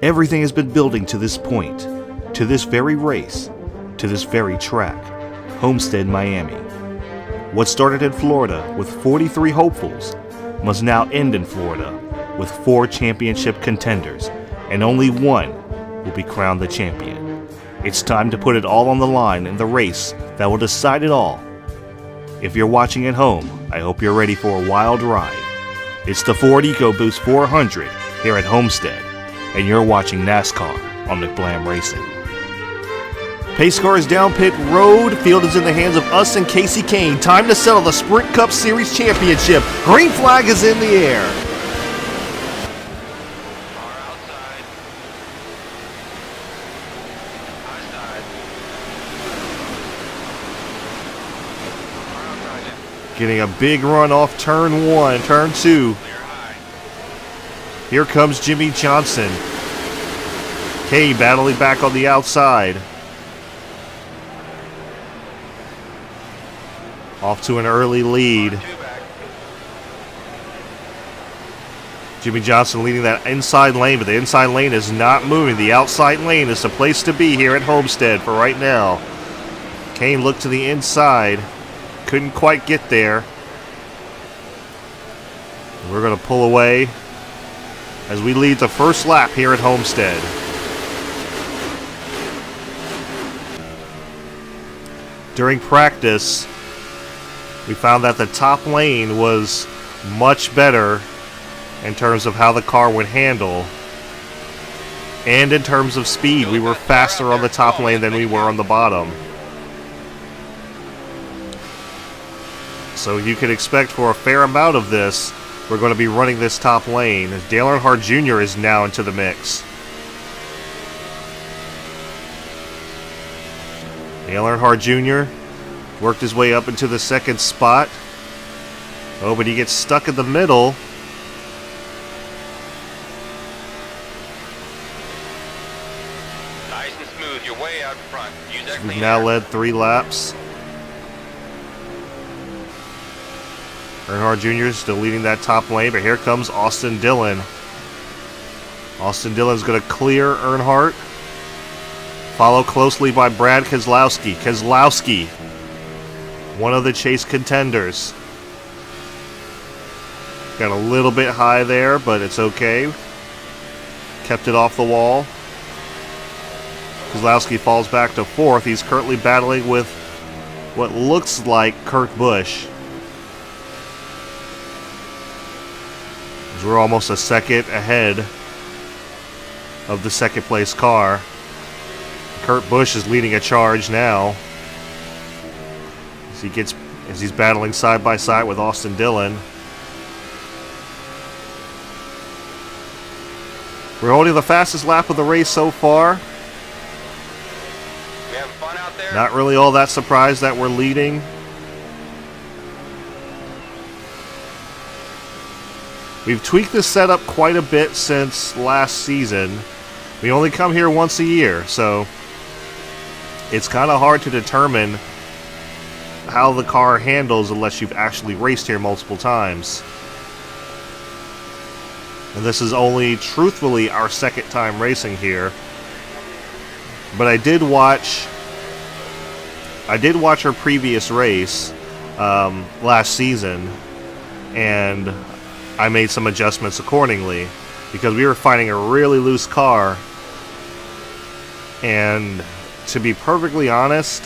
Everything has been building to this point, to this very race, to this very track, Homestead, Miami. What started in Florida with 43 hopefuls must now end in Florida with 4 championship contenders, and only one will be crowned the champion. It's time to put it all on the line in the race that will decide it all. If you're watching at home, I hope you're ready for a wild ride. It's the Ford Ecoboost 400 here at Homestead, and you're watching NASCAR on McBlam Racing. Pace car is down pit road. Field is in the hands of us and Casey Kane. Time to settle the Sprint Cup Series Championship. Green flag is in the air. Getting a big run off turn 1, turn 2. Here comes Jimmy Johnson. Kane battling back on the outside. Off to an early lead. Jimmy Johnson leading that inside lane, but the inside lane is not moving. The outside lane is the place to be here at Homestead for right now. Kane looked to the inside. Couldn't quite get there. We're going to pull away as we lead the first lap here at Homestead. During practice, we found that the top lane was much better in terms of how the car would handle, and in terms of speed. We were faster on the top lane than we were on the bottom. So you can expect for a fair amount of this, we're going to be running this top lane. Dale Earnhardt Jr. is now into the mix. Dale Earnhardt Jr. worked his way up into the second spot. Oh, but he gets stuck in the middle. Nice and smooth. You're way out front. We've now led 3 laps. Earnhardt Jr. is still leading that top lane, but here comes Austin Dillon. Austin Dillon is going to clear Earnhardt. Followed closely by Brad Keselowski. Keselowski, one of the chase contenders. Got a little bit high there, but it's okay. Kept it off the wall. Keselowski falls back to 4th. He's currently battling with what looks like Kurt Busch. We're almost a second ahead of the second place car. Kurt Busch is leading a charge now as he's battling side by side with Austin Dillon. We're holding the fastest lap of the race so far. We having fun out there? Not really all that surprised that we're leading. We've tweaked this setup quite a bit since last season. We only come here once a year, so it's kind of hard to determine how the car handles unless you've actually raced here multiple times. And this is only, truthfully, our second time racing here. But I did watch our previous race last season, and I made some adjustments accordingly because we were finding a really loose car. And to be perfectly honest,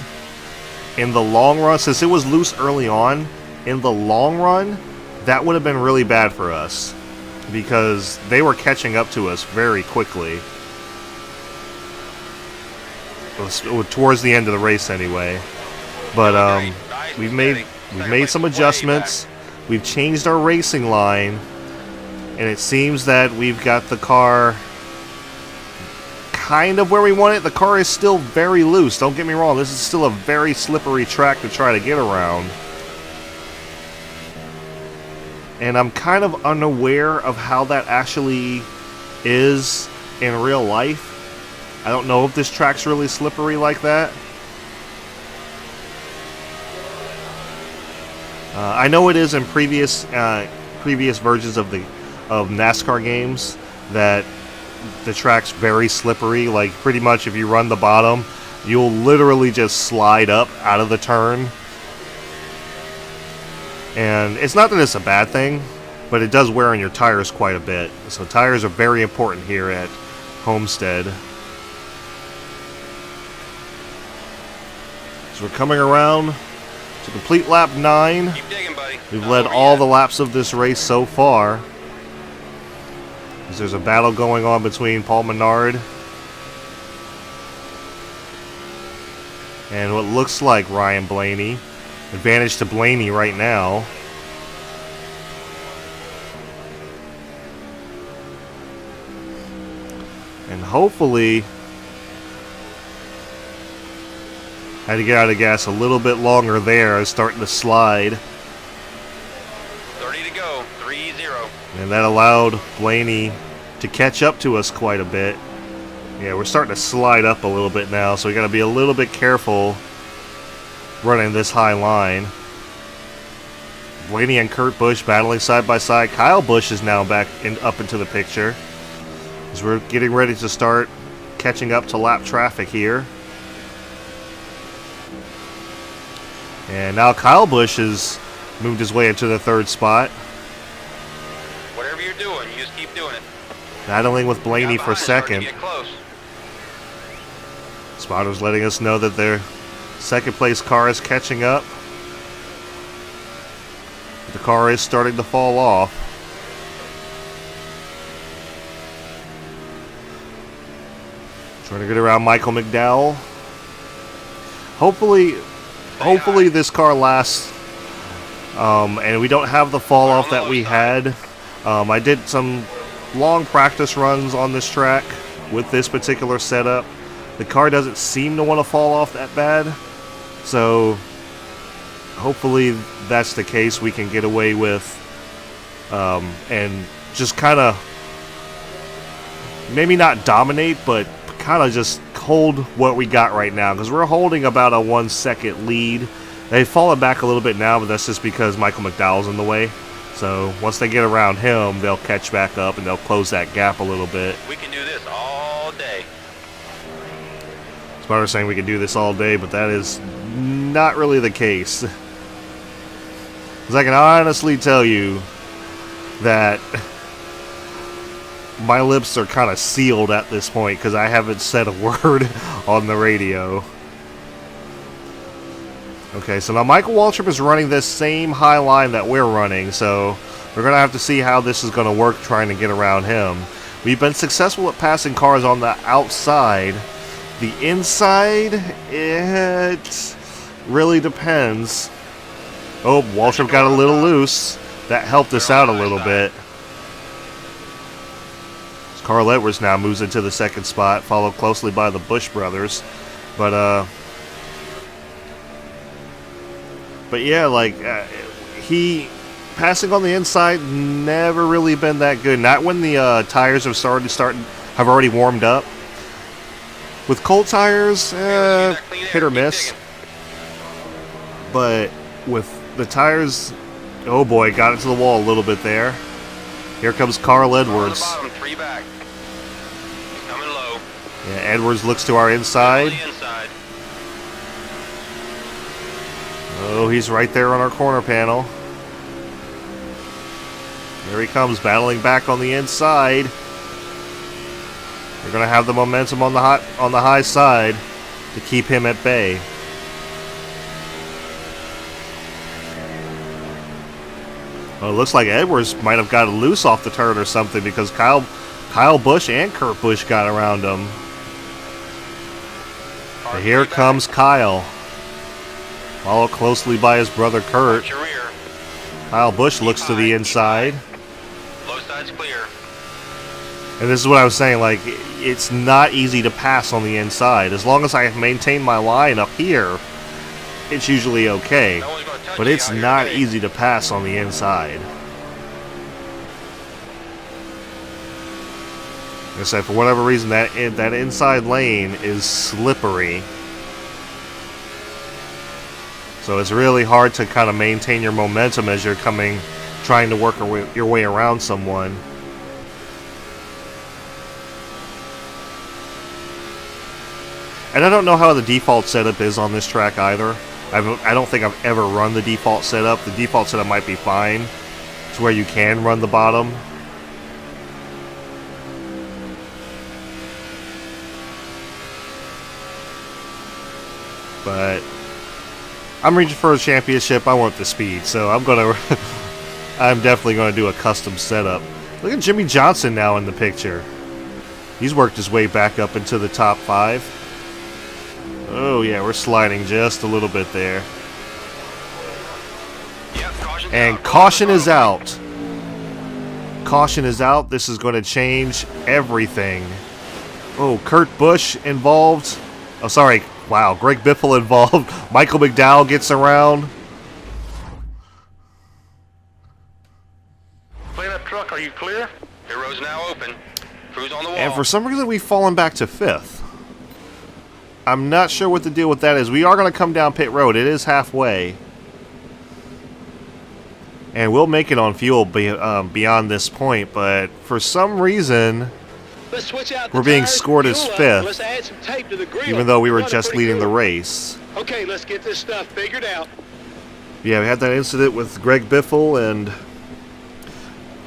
in the long run, since it was loose early on, in the long run, that would have been really bad for us because they were catching up to us very quickly. Towards the end of the race anyway. But we've made some adjustments. We've changed our racing line, and it seems that we've got the car kind of where we want it. The car is still very loose, don't get me wrong. This is still a very slippery track to try to get around. And I'm kind of unaware of how that actually is in real life. I don't know if this track's really slippery like that. I know it is in previous versions of NASCAR games that the track's very slippery. Like, pretty much if you run the bottom, you'll literally just slide up out of the turn. And it's not that it's a bad thing, but it does wear on your tires quite a bit. So tires are very important here at Homestead. So we're coming around to complete lap 9. Keep digging, buddy. We've led all the laps of this race so far. There's a battle going on between Paul Menard and what looks like Ryan Blaney. Advantage to Blaney right now. And hopefully, had to get out of gas a little bit longer there. I was starting to slide. 30 to go. 3-0. And that allowed Blaney to catch up to us quite a bit. Yeah, we're starting to slide up a little bit now, so we got to be a little bit careful running this high line. Blaney and Kurt Busch battling side by side. Kyle Busch is now back up into the picture as we're getting ready to start catching up to lap traffic here. And now Kyle Busch has moved his way into the 3rd spot. Whatever you're doing, you just keep doing it. Battling with Blaney for Starting 2nd. to get close. Spotters letting us know that their 2nd place car is catching up. The car is starting to fall off. Trying to get around Michael McDowell. Hopefully this car lasts, and we don't have the fall off that we had. I did some long practice runs on this track with this particular setup. The car doesn't seem to want to fall off that bad, so hopefully that's the case. We can get away with and just kind of maybe not dominate, but kind of just hold what we got right now, because we're holding about a 1 second lead. They've fallen back a little bit now, but that's just because Michael McDowell's in the way. So once they get around him, they'll catch back up and they'll close that gap a little bit. We can do this all day. Spotters saying we can do this all day, but that is not really the case. Because I can honestly tell you that my lips are kind of sealed at this point because I haven't said a word on the radio. Okay, so now Michael Waltrip is running this same high line that we're running, so we're going to have to see how this is going to work trying to get around him. We've been successful at passing cars on the outside. The inside, it really depends. Oh, Waltrip got a little loose. That helped us out a little bit. Carl Edwards now moves into the 2nd spot, followed closely by the Busch brothers. But yeah, like he passing on the inside never really been that good. Not when the tires have have already warmed up. With cold tires, hit or miss. But with the tires, oh boy, got it to the wall a little bit there. Here comes Carl Edwards. Bottom, 3 back. Coming low. Yeah, Edwards looks to our inside. Oh, he's right there on our corner panel. There he comes, battling back on the inside. We're going to have the momentum on the high side to keep him at bay. Well, it looks like Edwards might have got loose off the turn or something, because Kyle Busch and Kurt Busch got around him. But here comes Kyle, followed closely by his brother Kurt. Kyle Busch looks to the inside. Low side's clear. And this is what I was saying, like, it's not easy to pass on the inside. As long as I maintain my line up here, it's usually okay. But it's not easy to pass on the inside. Like I said, for whatever reason, that inside lane is slippery. So it's really hard to kind of maintain your momentum as you're trying to work your way around someone. And I don't know how the default setup is on this track either. I don't think I've ever run the default setup. The default setup might be fine. It's where you can run the bottom. But I'm reaching for a championship. I want the speed, so I'm definitely gonna do a custom setup. Look at Jimmy Johnson now in the picture. He's worked his way back up into the top 5. Oh yeah, we're sliding just a little bit there. And caution is out. Caution is out. This is going to change everything. Oh, Kurt Busch involved. Oh, sorry. Wow, Greg Biffle involved. Michael McDowell gets around. Clean up truck, are you clear? Your road's now open. Crew's on the wall. And for some reason, we've fallen back to 5th. I'm not sure what the deal with that is. We are going to come down pit road. It is halfway. And we'll make it on fuel beyond this point, but for some reason, we're being scored as 5th, even though we were just leading the race. Okay, let's get this stuff figured out. Yeah, we had that incident with Greg Biffle and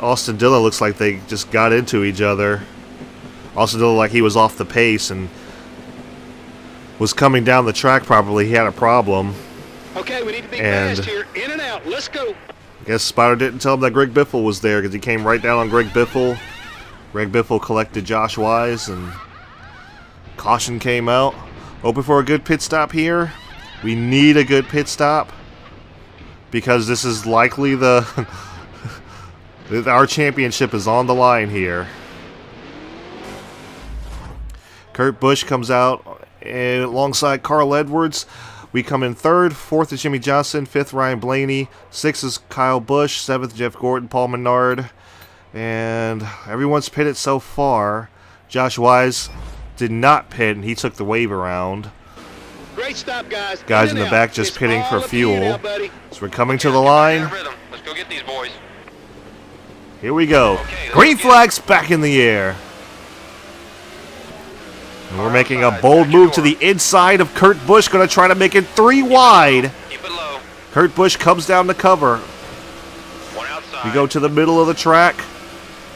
Austin Dillon. Looks like they just got into each other. Austin Dillon, like he was off the pace and was coming down the track properly. He had a problem. Okay, we need to be fast here. In and out. Let's go. I guess Spider didn't tell him that Greg Biffle was there because he came right down on Greg Biffle. Greg Biffle collected Josh Wise and caution came out. Hoping for a good pit stop here. We need a good pit stop because this is likely our championship is on the line here. Kurt Busch comes out alongside Carl Edwards. We come in 3rd, 4th is Jimmy Johnson, 5th Ryan Blaney, 6th is Kyle Busch, 7th Jeff Gordon, Paul Menard, and everyone's pitted so far. Josh Wise did not pit, and he took the wave around. Great stop, guys. Guys in the back just pitting for fuel. Now, so we're coming to the line. Let's go get these boys. Here we go. Green flags back in the air. And we're making a bold move to the inside of Kurt Busch. Going to try to make it 3 wide. Keep it low. Kurt Busch comes down to cover. One outside. We go to the middle of the track.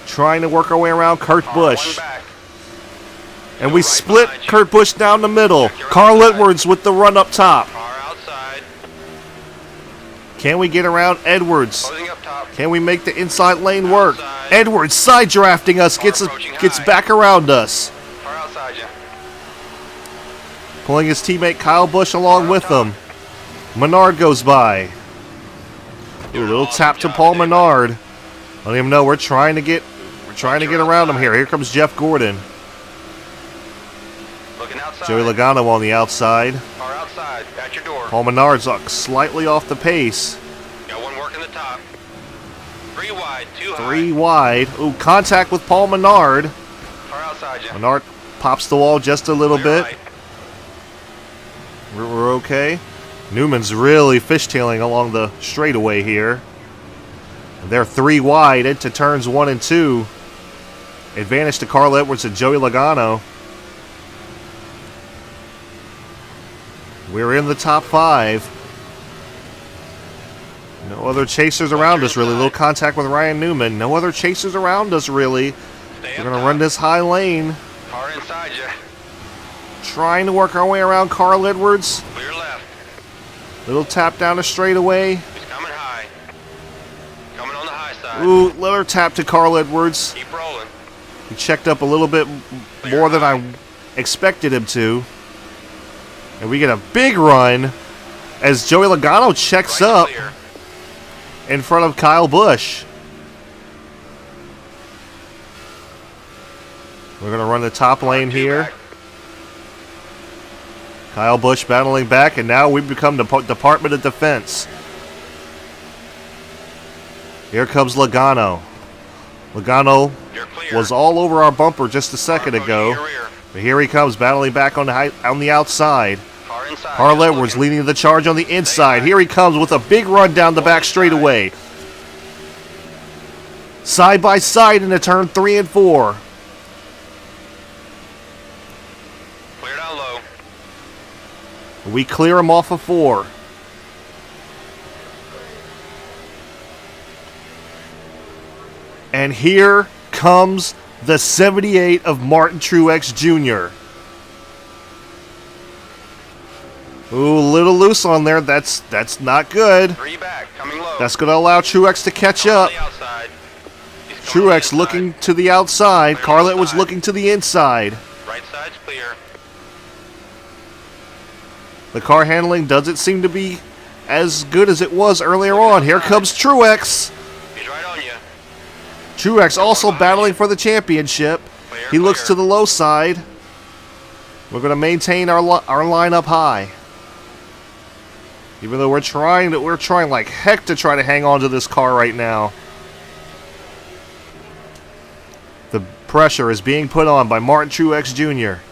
Trying to work our way around Kurt Busch. And we split Kurt Busch down the middle. Carl Edwards with the run up top. Car outside. Can we get around Edwards? Closing up top. Can we make the inside lane work? Edwards side drafting us. Gets back around us. Car outside you. Pulling his teammate Kyle Busch along with him. Menard goes by. Ooh, a little tap to Paul Menard. Let him know we're trying to get around him here. Here comes Jeff Gordon. Looking outside. Joey Logano on the outside. Car outside. At your door. Paul Menard's slightly off the pace. Got one working the top. 3 wide. 2 high. 3 wide. Ooh, contact with Paul Menard. Car outside you. Menard pops the wall just a little Clear bit. right. We're okay. Newman's really fishtailing along the straightaway here. They're 3 wide into turns 1 and 2. Advantage to Carl Edwards and Joey Logano. We're in the top 5. No other chasers around us, really. A little contact with Ryan Newman. No other chasers around us, really. We're going to run this high lane. Car inside you. Trying to work our way around Carl Edwards. Clear left. Little tap down the straightaway. He's coming high. Coming on the high side. Ooh, little tap to Carl Edwards. Keep rolling. He checked up a little bit more than I expected him to. And we get a big run as Joey Logano checks Right up clear. in front of Kyle Busch. We're going to run the top lane Two here. back. Kyle Busch battling back, and now we've become the Department of Defense. Here comes Logano. Logano You're clear. was all over our bumper just a second Car approaching ago. your rear. But here he comes, battling back on the outside. Car inside. Carl Just Edwards looking. leading the charge on the inside. Here he comes with a big run down the back straightaway. Side by side into turn 3 and 4. Clear down low. We clear him off of 4. And here comes the 78 of Martin Truex Jr. Ooh, a little loose on there. That's not good. 3 back, coming low. That's going to allow Truex to catch Going up. to the outside. He's going Truex to the looking inside. to the outside. Clear Carlett was outside. looking to the inside. Right side's clear. The car handling doesn't seem to be as good as it was earlier on. Here comes Truex. He's right on you. Truex also battling for the championship. Clear, He looks clear. to the low side. We're going to maintain our line up high. Even though we're trying like heck to try to hang on to this car right now. The pressure is being put on by Martin Truex Jr.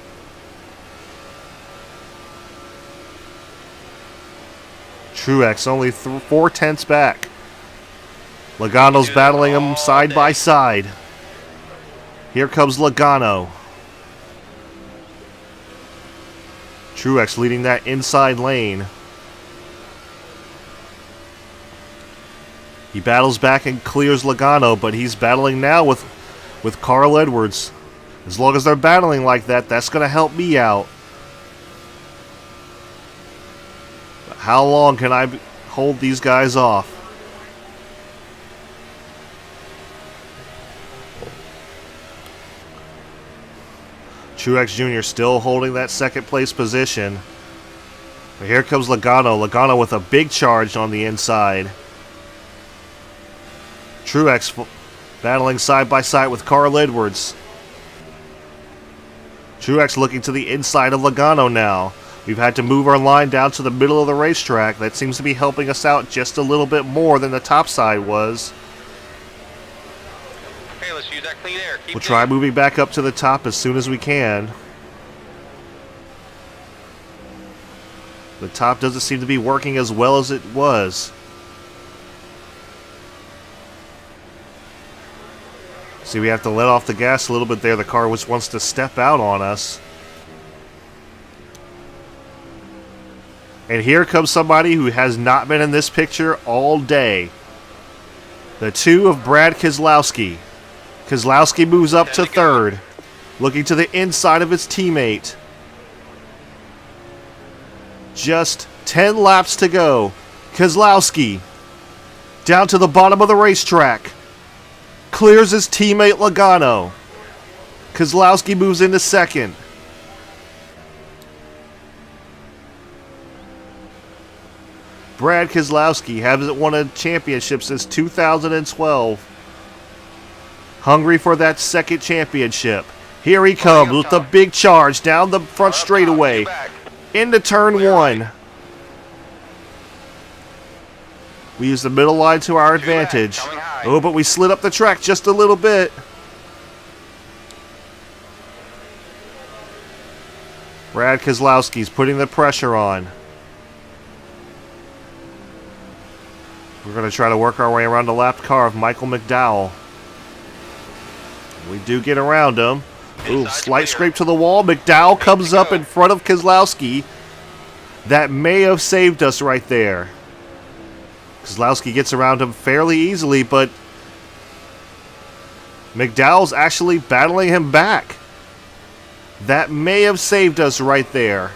Truex only 4/10 back. Logano's battling him side by side. Here comes Logano. Truex leading that inside lane. He battles back and clears Logano, but he's battling now with Carl Edwards. As long as they're battling like that, that's going to help me out. But how long can I hold these guys off? Truex Jr. still holding that second place position. But here comes Logano. Logano with a big charge on the inside. Truex battling side by side with Carl Edwards. Truex looking to the inside of Logano now. We've had to move our line down to the middle of the racetrack. That seems to be helping us out just a little bit more than the top side was. Okay, let's use that clean air. Keep We'll try digging. moving back up to the top as soon as we can. The top doesn't seem to be working as well as it was. See, we have to let off the gas a little bit there. The car wants to step out on us. And here comes somebody who has not been in this picture all day. The 2 of Brad Keselowski. Keselowski moves up to 3rd, looking to the inside of his teammate. Just 10 laps to go. Keselowski down to the bottom of the racetrack. Clears his teammate Logano. Keselowski moves into 2nd. Brad Keselowski hasn't won a championship since 2012. Hungry for that 2nd championship. Here he comes with the big charge down the front straightaway into turn 1. We use the middle line to our advantage. Oh, but we slid up the track just a little bit. Brad Keselowski's putting the pressure on. We're going to try to work our way around the lapped car of Michael McDowell. We do get around him. Ooh, slight scrape to the wall. McDowell comes up in front of Keselowski. That may have saved us right there. Keselowski gets around him fairly easily, but McDowell's actually battling him back. That may have saved us right there.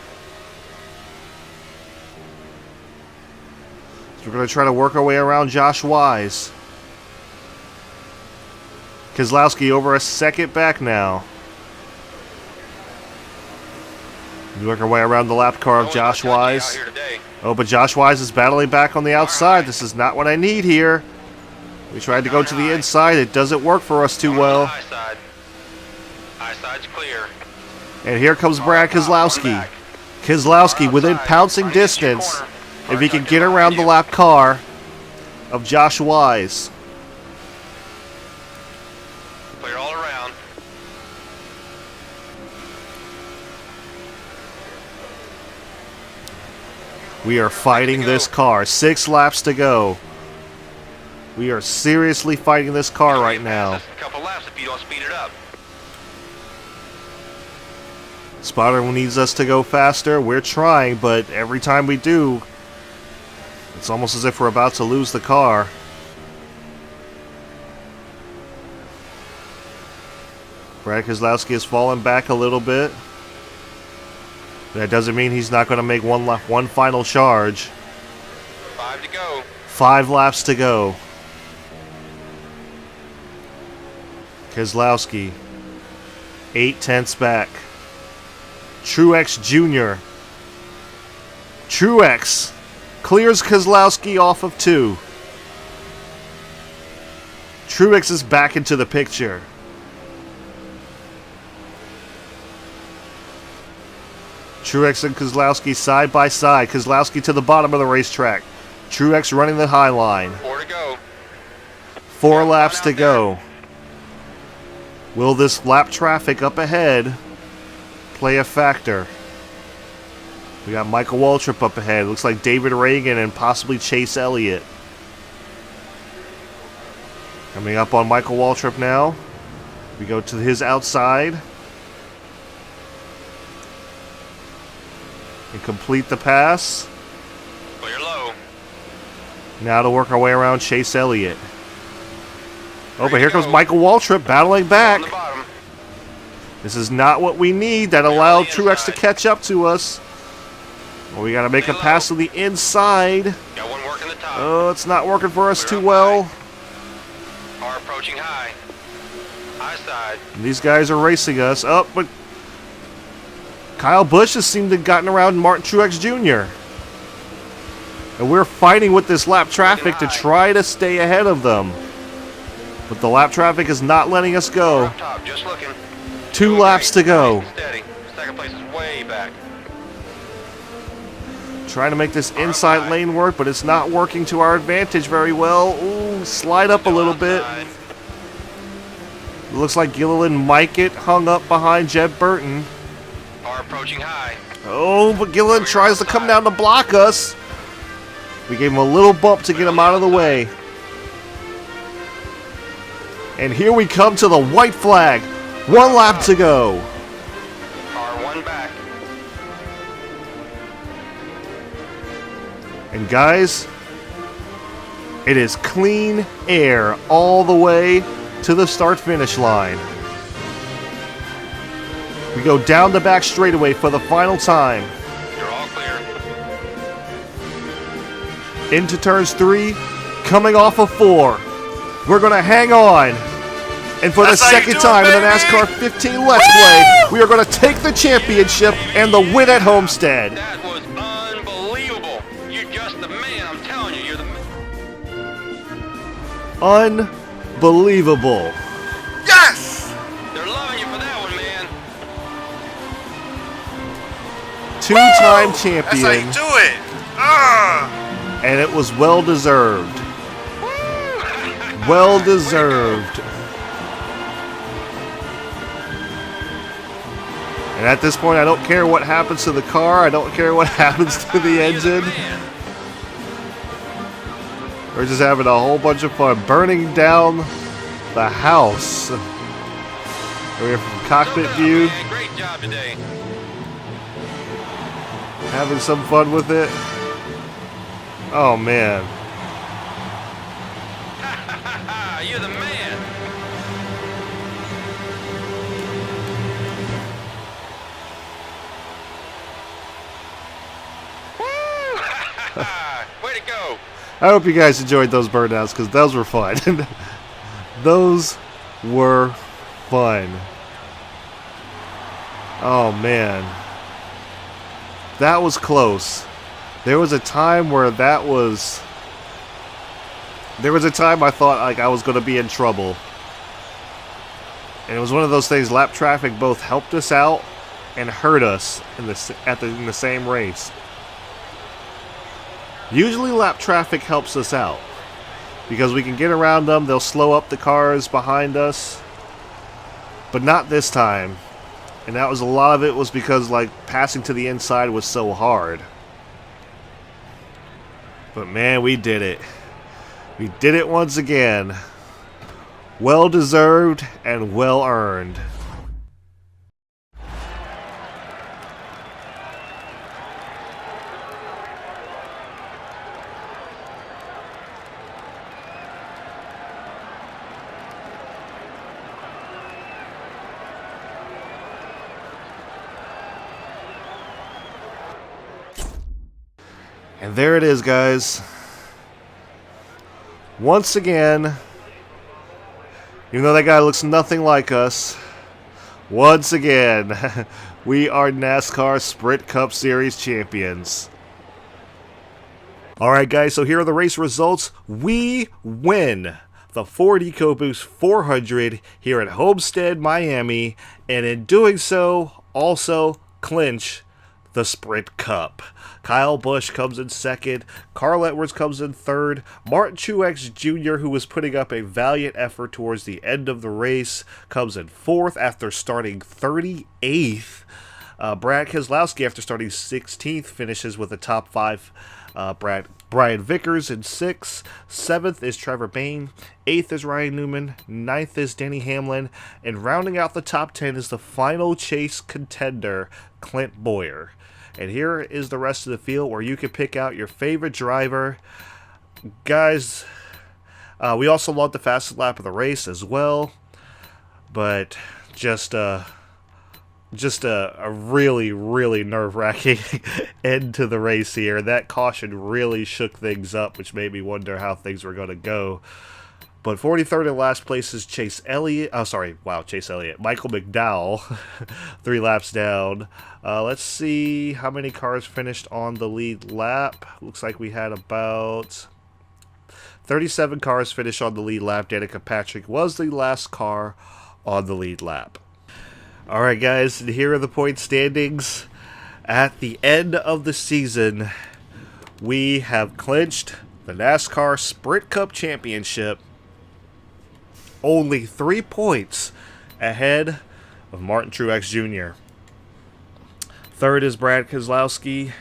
So we're going to try to work our way around Josh Wise. Keselowski over a 2nd back now. We work our way around the lap car of Josh Wise. Oh, but Josh Wise is battling back on the outside. This is not what I need here. We tried to go to the inside. It doesn't work for us too well. High side's clear. And here comes Brad Keselowski. Keselowski within pouncing distance if he can get around the lap car of Josh Wise. Clear all around. We are fighting this car. 6 laps to go. We are seriously fighting this car right now. A couple laps if you don't speed it up. Spotter needs us to go faster. We're trying, but every time we do, it's almost as if we're about to lose the car. Brad Keselowski has fallen back a little bit. That doesn't mean he's not going to make one final charge. 5 to go. 5 laps to go. Keselowski, 8/10 back. Truex Jr. Truex clears Keselowski off of 2. Truex is back into the picture. Truex and Keselowski side by side. Keselowski to the bottom of the racetrack. Truex running the high line. 4 to go. 4 laps to go. Will this lap traffic up ahead play a factor? We got Michael Waltrip up ahead. Looks like David Reagan and possibly Chase Elliott. Coming up on Michael Waltrip now. We go to his outside. And complete the pass. Clear low. Now to work our way around Chase Elliott. Oh, but here comes Michael Waltrip battling back. On the bottom. This is not what we need. That allowed Truex to catch up to us. Well, we got to make a pass to the inside. Got one working the top. Oh, it's not working for us We're too up well. high. Car approaching high. High side. These guys are racing us. Oh, but Kyle Busch has seemed to have gotten around Martin Truex Jr. And we're fighting with this lap traffic to try to stay ahead of them. But the lap traffic is not letting us We're go. up top, just looking. 2 Doing laps to great. go. Nice and steady. Second place is way back. Trying to make this inside lane work, but it's not working to our advantage very well. Ooh, slide up a little bit. Outside. Looks like Gilliland might get hung up behind Jeb Burton. Car approaching high. Oh, but Gilliland tries to come down to block us. We gave him a little bump to get him out of the way. And here we come to the white flag. 1 lap to go. Car 1 back. And guys, it is clean air all the way to the start-finish line. We go down the back straightaway for the final time. You're all clear. Into turns 3, coming off of 4. We're going to hang on. And for the second time in the NASCAR 15 Let's Play, we are going to take the championship and the win at Homestead. That was unbelievable. You're just the man. I'm telling you, you're the man. Unbelievable. Yes! They're loving you for that one, man. 2-time That's how you champion. do it. Ah! And it was well deserved. Well deserved. And at this point, I don't care what happens to the car. I don't care what happens to the You're the engine. man. We're just having a whole bunch of fun. Burning down the house. We're from cockpit Soak it up, view. man. Great job today. Having some fun with it. Oh, man. You're the man. Way to go. I hope you guys enjoyed those burnouts because those were fun. Those were fun. Oh, man. That was close. There was a time where that was... There was a time I thought like I was going to be in trouble. And it was one of those things, lap traffic both helped us out and hurt us in the same race. Usually lap traffic helps us out because we can get around them, they'll slow up the cars behind us. But not this time. And that was a lot of it was because like passing to the inside was so hard. But man, we did it. We did it once again. Well deserved and well earned. And there it is, guys. Once again, even though that guy looks nothing like us, once again, we are NASCAR Sprint Cup Series champions. Alright guys, so here are the race results. We win the Ford Ecoboost 400 here at Homestead, Miami, and in doing so, also clinch the Sprint Cup. Kyle Busch comes in second, Carl Edwards comes in third, Martin Truex Jr., who was putting up a valiant effort towards the end of the race, comes in fourth after starting 38th. Brad Keselowski, after starting 16th, finishes with a top 5. Brian Vickers in 6th. 7th is Trevor Bayne. 8th is Ryan Newman. 9th is Denny Hamlin. And rounding out the top 10 is the final chase contender, Clint Bowyer. And here is the rest of the field where you can pick out your favorite driver. Guys, we also logged the fastest lap of the race as well. But just a really, really nerve-wracking end to the race here. That caution really shook things up, which made me wonder how things were going to go. But 43rd in last place is Chase Elliott. Michael McDowell, 3 laps down. Let's see how many cars finished on the lead lap. Looks like we had about 37 cars finish on the lead lap. Danica Patrick was the last car on the lead lap. Alright guys, and here are the point standings. At the end of the season, we have clinched the NASCAR Sprint Cup Championship, only 3 points ahead of Martin Truex Jr. Third is Brad Keselowski,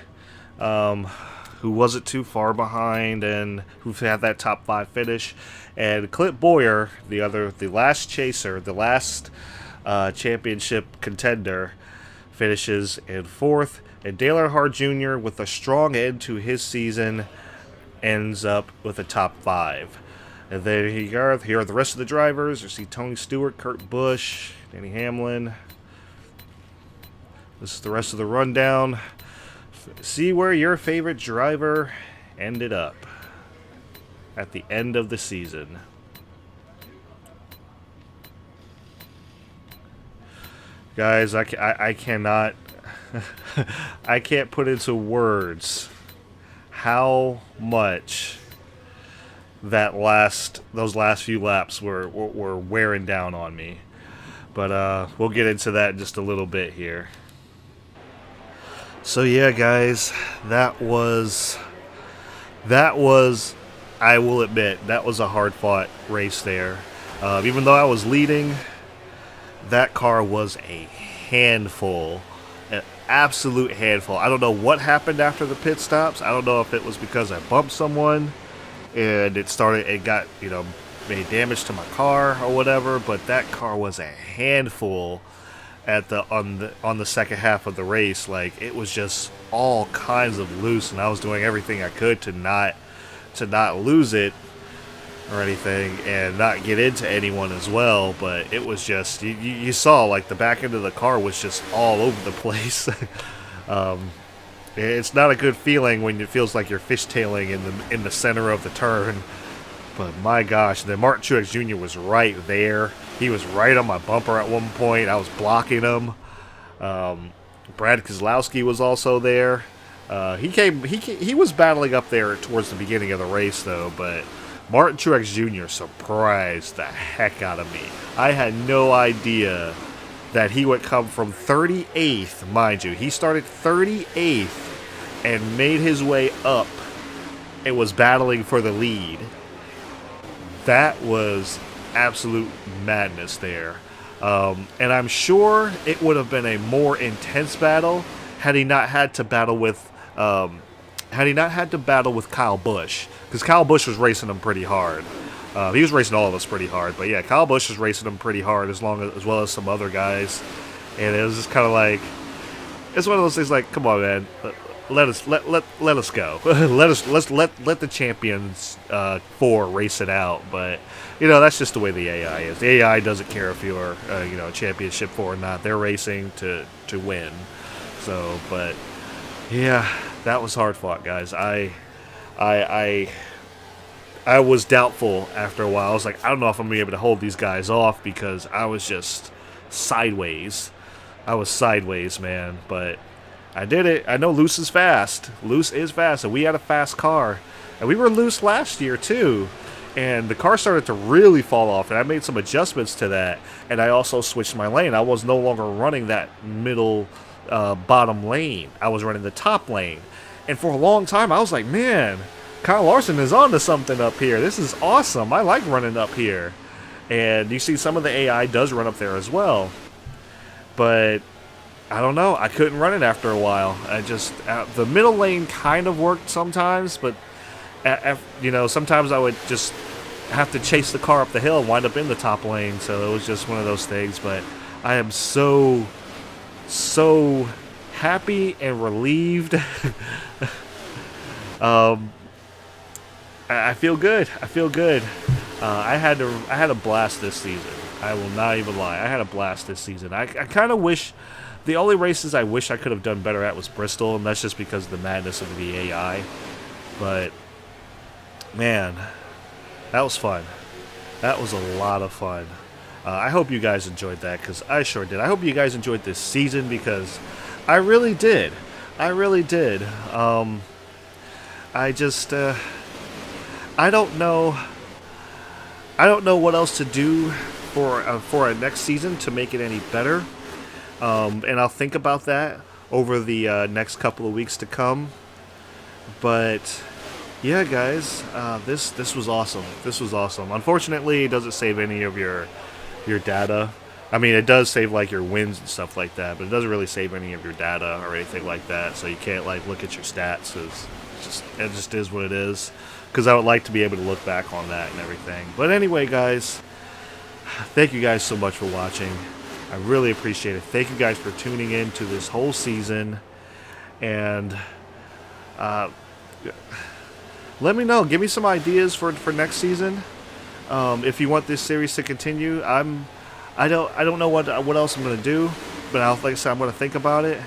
who wasn't too far behind and who had that top 5 finish. And Clint Bowyer, the last chaser, the last championship contender, finishes in 4th. And Dale Earnhardt Jr., with a strong end to his season, ends up with a top 5. And then here are the rest of the drivers. You see Tony Stewart, Kurt Busch, Denny Hamlin. This is the rest of the rundown. See where your favorite driver ended up at the end of the season. Guys, I cannot I can't put into words how much those last few laps were wearing down on me. But we'll get into that in just a little bit here. So yeah, guys, that was I will admit that was a hard-fought race there. Even though I was leading, that car was a handful, an absolute handful. I don't know what happened after the pit stops. I don't know if it was because I bumped someone and it got, made damage to my car or whatever, but that car was a handful on the second half of the race. Like, it was just all kinds of loose, and I was doing everything I could to not lose it or anything, and not get into anyone as well. But it was just, you saw, like, the back end of the car was just all over the place. It's not a good feeling when it feels like you're fishtailing in the center of the turn. But my gosh, then Martin Truex Jr. was right there. He was right on my bumper at one point. I was blocking him. Brad Keselowski was also there. He was battling up there towards the beginning of the race, though, but Martin Truex Jr. surprised the heck out of me. I had no idea that he would come from 38th, mind you. He started 38th and made his way up and was battling for the lead. That was absolute madness there. And I'm sure it would have been a more intense battle had he not had to battle with Kyle Busch, because Kyle Busch was racing him pretty hard. He was racing all of us pretty hard, but yeah, Kyle Busch was racing him pretty hard as well as some other guys. And it was just kind of like, it's one of those things like, come on, man, let us go. let the champions 4 race it out. But that's just the way the AI is. The AI doesn't care if you're championship 4 or not. They're racing to win. So, but Yeah, that was hard fought, guys. I was doubtful after a while. I was like, I don't know if I'm gonna be able to hold these guys off because I was just sideways. I was sideways, man. But I did it. I know Loose is fast. Loose is fast, and we had a fast car, and we were loose last year too. And the car started to really fall off, and I made some adjustments to that. And I also switched my lane. I was no longer running that middle bottom lane. I was running the top lane. And for a long time, I was like, man, Kyle Larson is on to something up here. This is awesome. I like running up here. And you see some of the AI does run up there as well. But I don't know. I couldn't run it after a while. I just, the middle lane kind of worked sometimes, but you know, sometimes I would just have to chase the car up the hill and wind up in the top lane. So it was just one of those things. But I am so happy and relieved. I feel good. I feel good. I had a blast this season. I will not even lie. I had a blast this season. I kind of wish, the only races I wish I could have done better at was Bristol, and that's just because of the madness of the AI. But man, that was fun. That was a lot of fun. I hope you guys enjoyed that, because I sure did. I hope you guys enjoyed this season, because I really did. I really did. I just, I don't know what else to do for a next season to make it any better. And I'll think about that over the next couple of weeks to come. But yeah, guys, this was awesome. This was awesome. Unfortunately, it doesn't save any of your data. I mean, it does save like your wins and stuff like that, but it doesn't really save any of your data or anything like that. So you can't like look at your stats. It just is what it is. Because I would like to be able to look back on that and everything. But anyway, guys, thank you guys so much for watching. I really appreciate it. Thank you guys for tuning in to this whole season. And let me know. Give me some ideas for next season. If you want this series to continue, I don't know what else I'm gonna do, but like I said, I'm gonna think about it.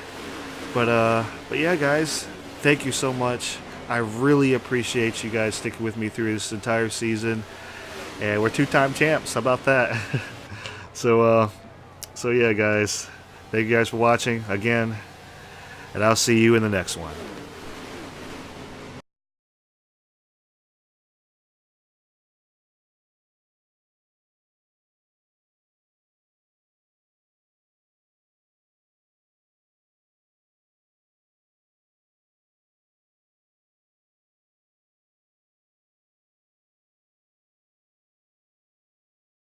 But yeah, guys, thank you so much. I really appreciate you guys sticking with me through this entire season, and we're two-time champs. How about that? So yeah, guys, thank you guys for watching again, and I'll see you in the next one.